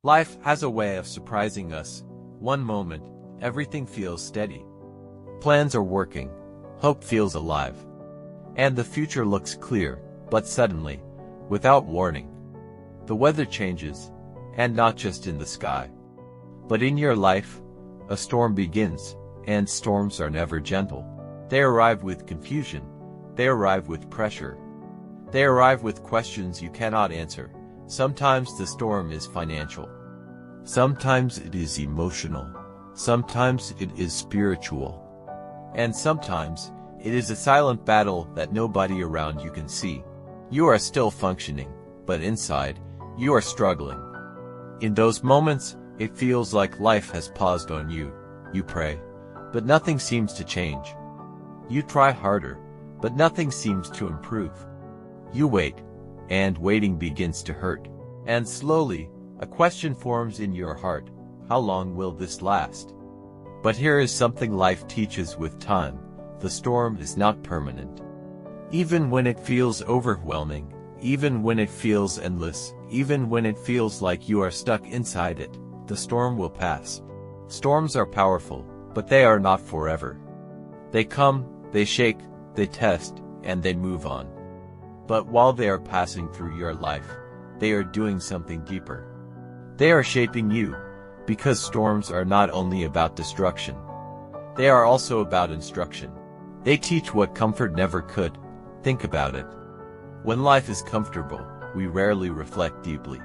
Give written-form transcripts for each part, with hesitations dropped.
Life has a way of surprising us. One moment, everything feels steady. Plans are working, hope feels alive, and the future looks clear, but suddenly, without warning, the weather changes, and not just in the sky, but in your life. A storm begins, and storms are never gentle. They arrive with confusion, they arrive with pressure, they arrive with questions you cannot answer. Sometimes the storm is financial, sometimes it is emotional, sometimes it is spiritual, and sometimes it is a silent battle that nobody around you can see. You are still functioning, but inside, you are struggling. In those moments, it feels like life has paused on you. You pray, but nothing seems to change. You try harder, but nothing seems to improve. You wait, and waiting begins to hurt. And slowly, a question forms in your heart: how long will this last? But here is something life teaches with time: the storm is not permanent. Even when it feels overwhelming, even when it feels endless, even when it feels like you are stuck inside it, the storm will pass. Storms are powerful, but they are not forever. They come, they shake, they test, and they move on. But while they are passing through your life, they are doing something deeper. They are shaping you, because storms are not only about destruction. They are also about instruction. They teach what comfort never could. Think about it. When life is comfortable, we rarely reflect deeply.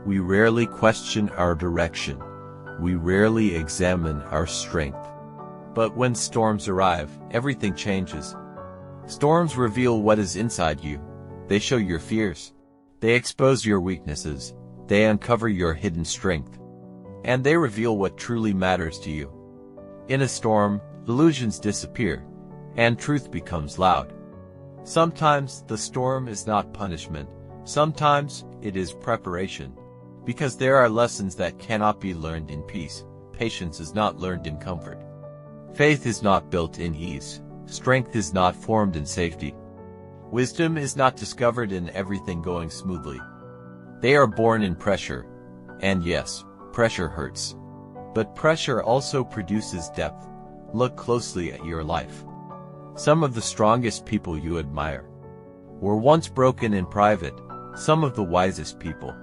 We rarely question our direction. We rarely examine our strength. But when storms arrive, everything changes. Storms reveal what is inside you. They show your fears. They expose your weaknesses. They uncover your hidden strength. And they reveal what truly matters to you. In a storm, illusions disappear, and truth becomes loud. Sometimes the storm is not punishment. Sometimes it is preparation. Because there are lessons that cannot be learned in peace. Patience is not learned in comfort. Faith is not built in ease. Strength is not formed in safety. Wisdom is not discovered in everything going smoothly. They are born in pressure. And yes, pressure hurts. But pressure also produces depth. Look closely at your life. Some of the strongest people you admire were once broken in private. Some of the wisest people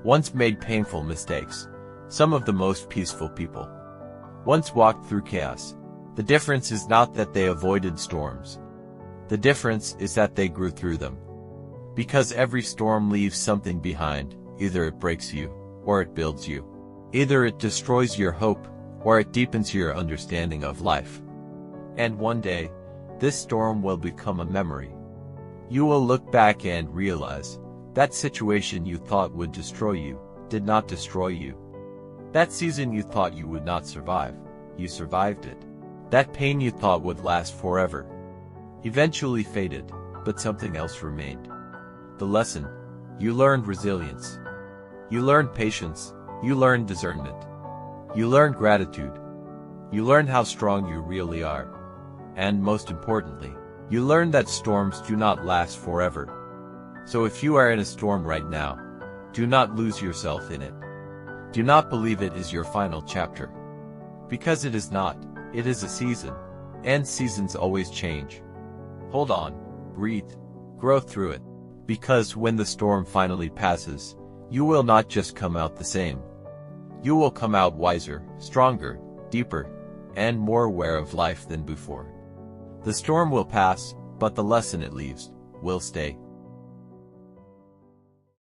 once made painful mistakes. Some of the most peaceful people once walked through chaos. The difference is not that they avoided storms. The difference is that they grew through them. Because every storm leaves something behind. Either it breaks you, or it builds you. Either it destroys your hope, or it deepens your understanding of life. And one day, this storm will become a memory. You will look back and realize that situation you thought would destroy you did not destroy you. That season you thought you would not survive, you survived it. That pain you thought would last forever eventually faded, but something else remained. The lesson: you learned resilience. You learned patience. You learned discernment. You learned gratitude. You learned how strong you really are. And most importantly, you learned that storms do not last forever. So if you are in a storm right now, do not lose yourself in it. Do not believe it is your final chapter. Because it is not. It is a season. And seasons always change. Hold on, breathe, grow through it. Because when the storm finally passes, you will not just come out the same. You will come out wiser, stronger, deeper, and more aware of life than before. The storm will pass, but the lesson it leaves will stay.